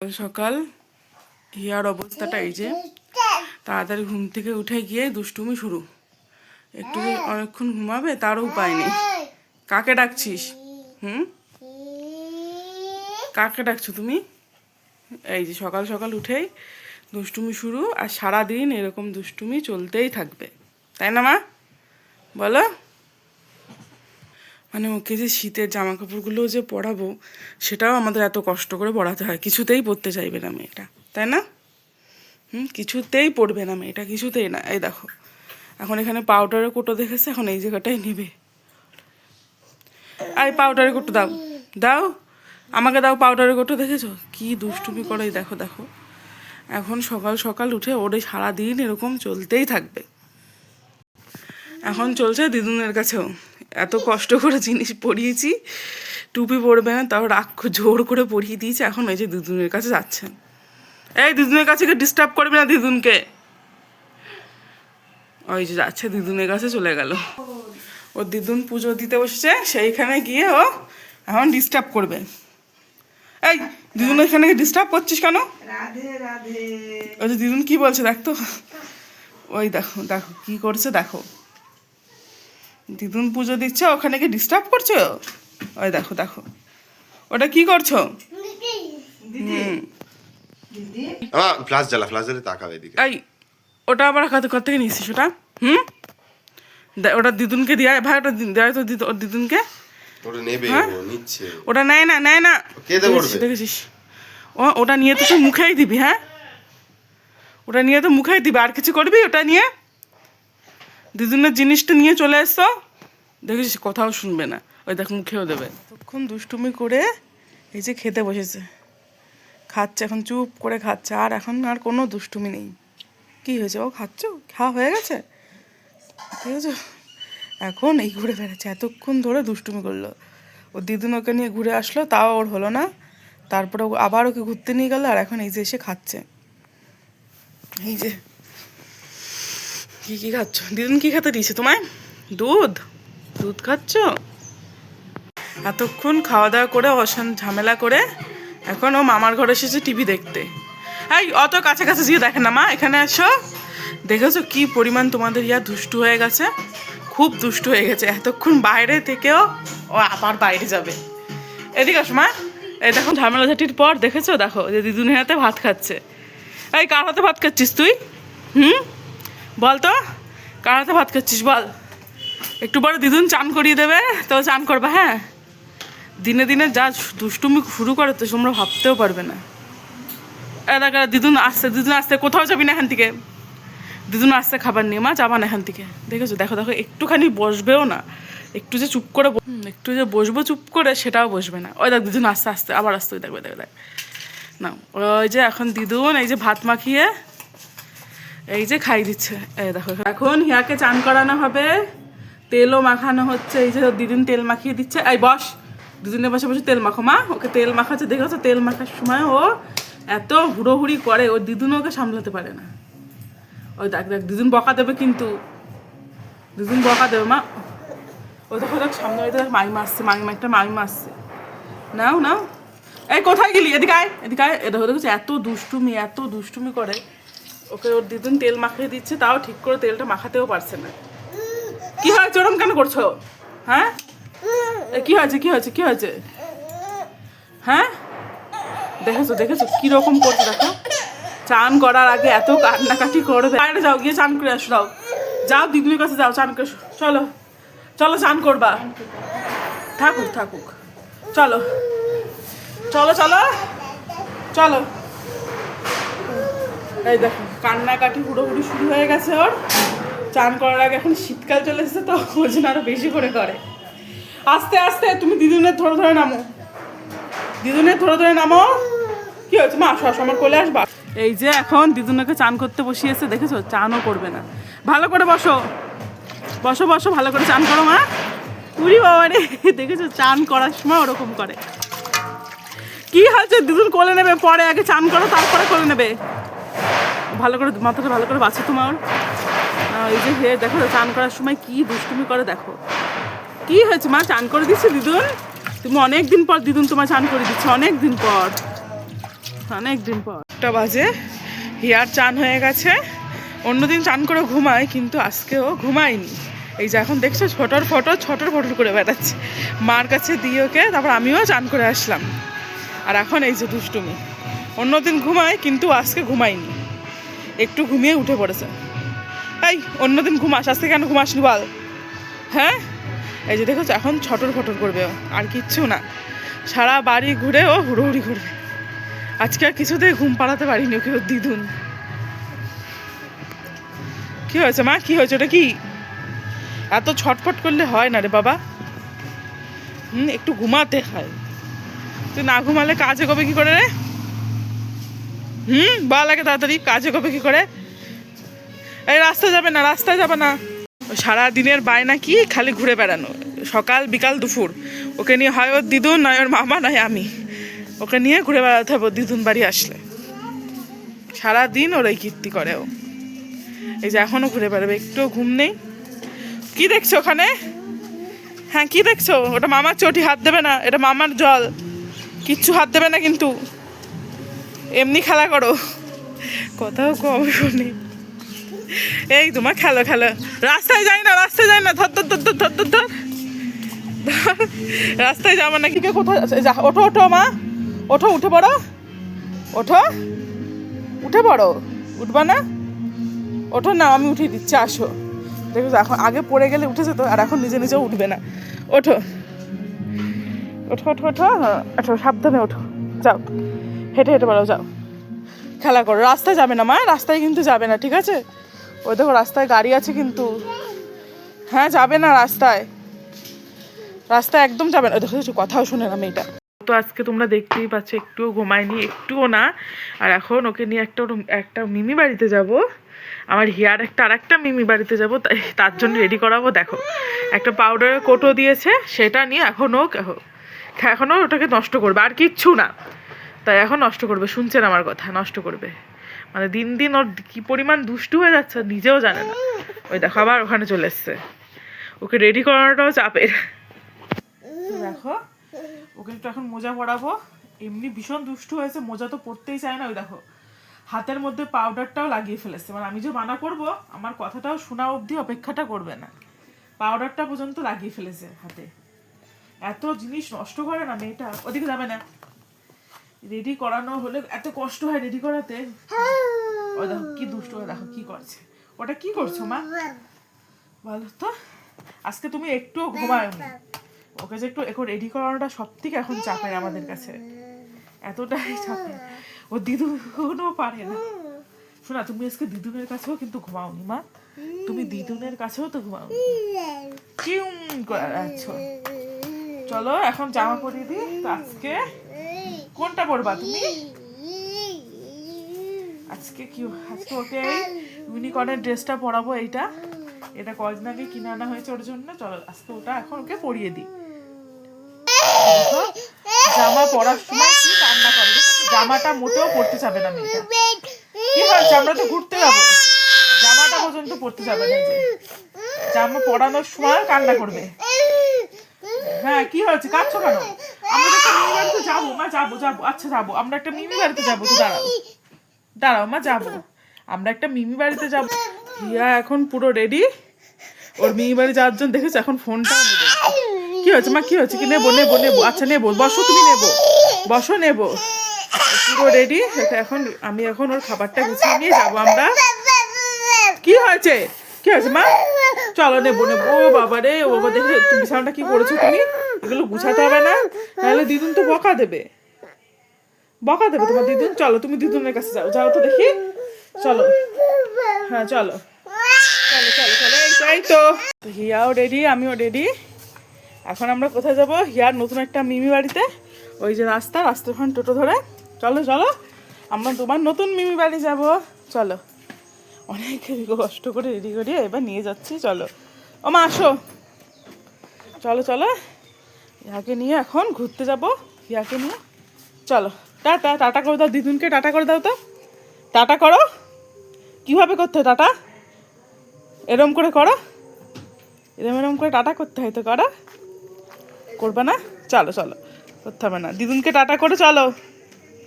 সকাল হিয়ার অবস্থাটা এই যে তাড়াতাড়ি ঘুম থেকে উঠে গিয়ে দুষ্টুমি শুরু। একটু অনেকক্ষণ ঘুমাবে তারও উপায় নেই। কাকে ডাকছিস? কাকে ডাকছো তুমি? এই যে সকাল সকাল উঠেই দুষ্টুমি শুরু, আর সারাদিন এরকম দুষ্টুমি চলতেই থাকবে, তাই না মা? বলো। মানে ওকে যে শীতের জামা কাপড়গুলো যে পরাবো সেটাও আমাদের এত কষ্ট করে পরাতে হয়। কিছুতেই পরতে চাইবে না মেয়েটা, তাই না? কিছুতেই পরবে না মেয়েটা, কিছুতেই না। এই দেখো এখন এখানে পাউডারের কোটো দেখেছে, এখন এই জায়গাটাই নেবে। এই পাউডারের কোটো দাও, দাও আমাকে দাও পাউডারের কোটো। দেখেছো কি দুষ্টুমি করে? দেখো দেখো এখন সকাল সকাল উঠে ওরে সারাদিন এরকম চলতেই থাকবে। এখন চলছে দিদুনের কাছেও, এত কষ্ট করে জিনিস পরিয়েছি, টুপি পরবে না তাও রাগ জোর করে পরিয়ে দিয়েছি। এখন ওই যে দিদুনের কাছে যাচ্ছেন। এই দিদুনের কাছে ডিস্টার্ব করবে না দিদুনকে। ওই যে যাচ্ছে দিদুনের কাছে, চলে গেল। ওর দিদুন পুজো দিতে বসেছে, সেইখানে গিয়ে ও এখন ডিস্টার্ব করবে। এই দিদুন এখানে ডিস্টার্ব করছিস কেন? ওই যে দিদুন কি বলছে দেখ তো, ওই দেখো দেখো কি করছে দেখো। দিদুন পুজো দিচ্ছে, ওখানে কি ডিস্টার্ব করছো? ওই দেখো দেখো ওটা কি করছো? ফ্ল্যাশ জ্বালা, ফ্ল্যাশ জ্বালে তাকাবে এদিকে। এই ওটা আবার কত থেকে নিয়েছিস ওটা? ওটা দিদুনকে দিয়া ভাই, ওটা দেয় তো ওর দিদুনকে। ওটা নেবে, ও নিচ্ছে। ওটা নেয় না, নেয় না। কেঁদে পড়বে। দেখেছিস ওটা নিয়ে তো তুই মুখেই দিবি। হ্যাঁ ওটা নিয়ে তো মুখেই দিবি, আর কিছু করবি ওটা নিয়ে? দিদুনের জিনিসটা নিয়ে চলে এসছো, দেখেছিস কোথাও শুনবে না। ওই দেখ মুখেও দেবে। তখন দুষ্টুমি করে এই যে খেতে বসেছে, খাচ্ছে এখন চুপ করে খাচ্ছে, আর এখন আর কোনো দুষ্টুমি নেই। কি হয়েছে? ও খাচ্ছ, খাওয়া হয়ে গেছে, ঠিক আছে? এখন এই ঘুরে বেড়াচ্ছে, এতক্ষণ ধরে দুষ্টুমি করলো। ও দিদুন ওকে নিয়ে ঘুরে আসলো, তাও ওর হলো না। তারপরে আবার ওকে ঘুরতে নিয়ে গেল, আর এখন এই যে এসে খাচ্ছে। এই যে কি খাচ্ছ? দিদুন কি খেতে দিয়েছে তোমায়? দুধ? দুধ খাচ্ছ? এতক্ষণ খাওয়া দাওয়া করে অশান ঝামেলা করে এখন ও মামার ঘরে এসেছে টিভি দেখতে। এই অত কাছাকাছি গিয়ে দেখে না মা, এখানে আসো। দেখেছো কি পরিমাণ তোমাদের ইয়া দুষ্টু হয়ে গেছে, খুব দুষ্টু হয়ে গেছে। এতক্ষণ বাইরে থেকেও ও আবার বাইরে যাবে। এদিকে আসো মা। এই দেখো ঝামেলা ঝাঁটির পর দেখেছো, দেখো যে দিদুনের হাতে ভাত খাচ্ছে। এই কার হাতে ভাত খাচ্ছিস তুই? বল তো কার হাতে ভাত খাচ্ছিস বল। একটু পরে দিদুন চান করিয়ে দেবে, তো চান করবা। হ্যাঁ দিনে দিনে যা দুষ্টুমি শুরু করে তো তোমরা ভাবতেও পারবে না। দেখ দিদুন আসছে, দিদুন আসছে, কোথাও যাবি না এখান থেকে। দিদুন আসছে খাবার নিয়ে, মা যাবা না এখান থেকে। দেখেছো দেখো দেখো একটুখানি বসবেও না, একটু যে চুপ করে একটু যে বসবো চুপ করে সেটাও বসবে না। ওই দেখ দিদুন আস্তে আস্তে আবার আসতে, ওই দেখবে দেখ দেখ না। ওই যে এখন দিদুন এই যে ভাত মাখিয়ে এই যে খাই দিচ্ছে। এই দেখো এখন হিয়াকে চান করানো হবে, তেলও মাখানো হচ্ছে। এই যে দিদুন তেল মাখিয়ে দিচ্ছে। এই বস, দিদুনের বসে বসে তেল মাখো। মা ওকে তেল মাখাচ্ছে, দেখেছো তেল মাখার সময় ও এত হুড়োহুড়ি করে, ও দিদুন ওকে সামলাতে পারে না। ওই দেখ দেখ দিদুন বকা দেবে, কিন্তু দিদুন বকা দেবে। মা ওই দেখো দেখ সামনে ওই দেখ মাইমা আসছে, মাইমা একটা মাইমা আসছে। নাও নাও। এই কোথায় গেলি? এদিকে আয়, এদিকে আয়। এ দেখো দেখেছো এত দুষ্টুমি করে। ওকে ওর দিদুন তেল মাখিয়ে দিচ্ছে, তাও ঠিক করে তেলটা মাখাতেও পারছে না। কি হয়েছে? ওরম কেন করছো? হ্যাঁ কি হয়েছে? কি হয়েছে? কি হয়েছে? হ্যাঁ দেখেছো দেখেছো কিরকম করছে দেখো। চান করার আগে এত কান্নাকাটি করবে। বাইরে যাও, গিয়ে চান করে আসো। যাও যাও দিদুনের কাছে যাও, চান করে চলো চলো চান করবা। থাকুক থাকুক, চলো চলো চলো চলো। এই দেখো কান্নাকাটি হুড়োহুড়ি শুরু হয়ে গেছে ওর চান করার আগে। এখন শীতকাল চলে এসেছে তো ওর জন্য আরো বেশি করে করে। আস্তে আস্তে তুমি দিদুনের ধরে ধরে নামো, দিদুনের ধরে ধরে নামো। কি হয়েছে মা? আসো আসো আমার কোলে আসবা। এই যে এখন দিদুনকে চান করতে বসিয়েছে, দেখেছো চানও করবে না। ভালো করে বসো বসো বসো, ভালো করে চান করো মা। উড়ি বাবা রে, দেখেছো চান করার সময় ওরকম করে। কি হয়েছে? দিদুন কোলে নেবে পরে, আগে চান করো তারপরে কোলে নেবে। ভালো করে মাথাটা ভালো করে বাঁচো তোমার। এই যে হে দেখো চান করার সময় কি দুষ্টুমি করে দেখো। কি হয়েছে মা? চান করে দিচ্ছে দিদুন? তুমি অনেক দিন পর দিদুন তোমার চান করে দিচ্ছে, অনেক দিন পর। অনেক দিন পর 1টা বাজে, হিয়ার চান হয়ে গেছে। অন্যদিন চান করে ঘুমায়, কিন্তু আজকেও ঘুমায়নি। এই যে এখন দেখছো ছটর ফটর করে বেড়াচ্ছে, মার কাছে দিয়ে ওকে। তারপর আমিও চান করে আসলাম, আর এখন এই যে দুষ্টুমি। অন্যদিন ঘুমায়, কিন্তু আজকে ঘুমায়নি, একটু ঘুমিয়ে উঠে পড়েছে। এই অন্যদিন ঘুমাস, আজকে কেন ঘুমাসনি বল? হ্যাঁ, এই যে দেখো এখন ছটর ফটর করবে ও, আর কিচ্ছু না। সারা বাড়ি ঘুরে ও হুড়োহুড়ি করবে। আজকে আর কিছুতেই ঘুম পাড়াতে পারিনি ওকে, ওর দিদুন। কি হয়েছে মা, কি হয়েছে? ওটা কি এত ছটফট করলে হয় না রে বাবা? একটু ঘুমাতে হয়। তুই না ঘুমালে কাজে কবে কি করে রে? বল আগে তাড়াতাড়ি, কাজে কবে কি করে? এই রাস্তায় যাবে না, রাস্তায় যাবে না। সারা দিনের বায়না কি, খালি ঘুরে বেড়ানো, সকাল বিকাল দুপুর। ওকে নিয়ে হয় ওর দিদুন, নয় ওর মামা, নয় আমি। ওকে নিয়ে ঘুরে বেড়াতে হবে দিদুন বাড়ি আসলে। সারাদিন ওরাই কীর্তি করে ও। এই যে এখনও ঘুরে বেড়াবে, একটু ঘুম নেই। কি দেখছো ওখানে? হ্যাঁ কি দেখছো? ওটা মামার চটি, হাত দেবে না, এটা মামার জল, কিচ্ছু হাত দেবে না কিন্তু। এমনি খেলা করো, কোথাও কম শুনি। এই তোমার খেলো খেলো, রাস্তায় যাই না, রাস্তায় যাই না, ধর ধর ধর ধর ধর ধর ধর। রাস্তায় যাবো না কি? কোথায় যা? ওঠো ওঠো মা, ওঠো, উঠে পড়ো, ওঠো, উঠে পড়ো। উঠবা না? ওঠো না, আমি উঠিয়ে দিচ্ছি, আসো। দেখো এখন আগে পড়ে গেলে উঠেছে তো, আর এখন নিজে নিজেও উঠবে না। ওঠো ওঠো ওঠো ওঠো, ওঠো, সাবধানে ওঠো, যাও, হেঁটে হেঁটে বেড়াও, যাও খেলা করো। রাস্তায় যাবে না মা, রাস্তায় কিন্তু যাবে না, ঠিক আছে? ওই দেখো রাস্তায় গাড়ি আছে কিন্তু। হ্যাঁ যাবে না রাস্তায়, রাস্তায় একদম যাবে না। দেখো কথাও শুনে না মেয়েটা। তো আজকে তোমরা দেখতেই পাচ্ছ, একটুও ঘুমায়নি, একটুও না। আর এখন ওকে নিয়ে একটা মিমি বাড়িতে যাব। আমার হিয়ার আর একটা মিমি বাড়িতে যাব, তার জন্য রেডি করাবো। দেখো একটা পাউডারের কোটো দিয়েছে, সেটা নিয়ে এখনও ওটাকে নষ্ট করবে, আর কিচ্ছু না। তাই এখন নষ্ট করবে, শুনছেন আমার কথা, নষ্ট করবে। মানে দিন দিন ওর কি পরিমাণ দুষ্টু হয়ে যাচ্ছে নিজেও জানে না। ওই দেখো আবার ওখানে চলে এসছে। ওকে রেডি করানোটাও চাপের। দেখো ওকে একটু এখন মোজা পরাবো। এমনি ভীষণ দুষ্টু হয়েছে, মোজা তো পরতেই চায় না। ওই দেখো হাতের মধ্যে পাউডারটাও লাগিয়ে ফেলেছে। মানে আমি যে মানা করবো, আমার কথাটাও শোনা অবধি অপেক্ষাটা করবে না, পাউডারটা পর্যন্ত লাগিয়ে ফেলেছে হাতে। এত জিনিস নষ্ট করে না মেয়েটা। ওদিকে যাবে না, রেডি করানো হলে এত কষ্ট হয় রেডি করাতে। ওই দেখো কি দুষ্ট, দেখো কি করছে। ওটা কি করছো মা বলো তো? আজকে তুমি একটুও ঘুমায়নি। ওকে যে একটু রেডি করানোটা সব থেকে এখন চাপের আমাদের কাছে, এতটাই চাপের। ও দিদুনও পারে না। শোনা, তুমি আজকে দিদুনের কাছেও কিন্তু ঘুমাওনি মা, তুমি দিদুনের কাছেও তো ঘুমাওনি। কিউম করে আছো। চলো এখন জামা পরিয়ে দিই। তো আজকে কোনটা পরবা তুমি? আজকে ওকে ইউনিকর্নের ড্রেসটা পরাবো। এটা কদিন আগে কিনে আনা হয়েছে ওর জন্য। চলো আজকে ওটা এখন ওকে পরিয়ে দিই। জামা পরার সময় কি কান্না করে, জামাটা মোটেও পরতে যাবে না মেয়েটা। কি হয়েছে? আমরা তো ঘুরতে যাবো, জামাটা পর্যন্ত পরতে যাবে না। যে জামা পরানোর সময় কান্না করবে। হ্যাঁ কি হয়েছে, কাঁদছো কেন? আমরা একটা মিমি বাড়িতে যাবো মা, যাবো। আচ্ছা যাবো, আমরা একটা মিমি বাড়িতে যাবো। তো দাঁড়াও মা, যাবো, আমরা একটা মিমি বাড়িতে যাবো। হিয়া এখন পুরো রেডি ওর মিমি বাড়ি যাওয়ার জন্য। দেখেছো এখন ফোনটাও নেবে। কি হয়েছে মা, কি হয়েছে? কি নেবো? আচ্ছা নেবো, বসো তুমি, নেবো। পুরো রেডি। আমি এখন ওর খাবারটা গুছিয়ে নিয়ে যাবো আমরা। কি হয়েছে মা? চলো নেবো। ও বাবা রে, ও বাবা, দেখে তুমি বিছানাটা কি করেছো তুমি? এগুলো গুছাতে হবে না, তাহলে দিদুন তো বকা দেবে তোমার দিদুন। চলো তুমি দিদুনের কাছে যাও তো দেখি। চলো, হ্যাঁ চলো। এই তো হিয়াও রেডি, আমিও রেডি। এখন আমরা কোথায় যাবো? হিয়ার নতুন একটা মিমি বাড়িতে। ওই যে রাস্তার ওখানে টোটো ধরে চলো আমরা তোমার নতুন মিমি বাড়ি যাব। চলো, অনেক কষ্ট করে রেডি করিয়ে এবার নিয়ে যাচ্ছি। চলো ও মা আসো, চলো হিয়াকে নিয়ে এখন ঘুরতে যাব। হিয়াকে নিয়ে চলো। টাটা করে দাও দিদুনকে, টাটা করে দাও তো। টাটা করো, কিভাবে করতে হয় টাটা? এরম করে করো, এরম করে টাটা করতে হয় তো। করবা না? চলো করতে হবে না। দিদুনকে টাটা করে চলো।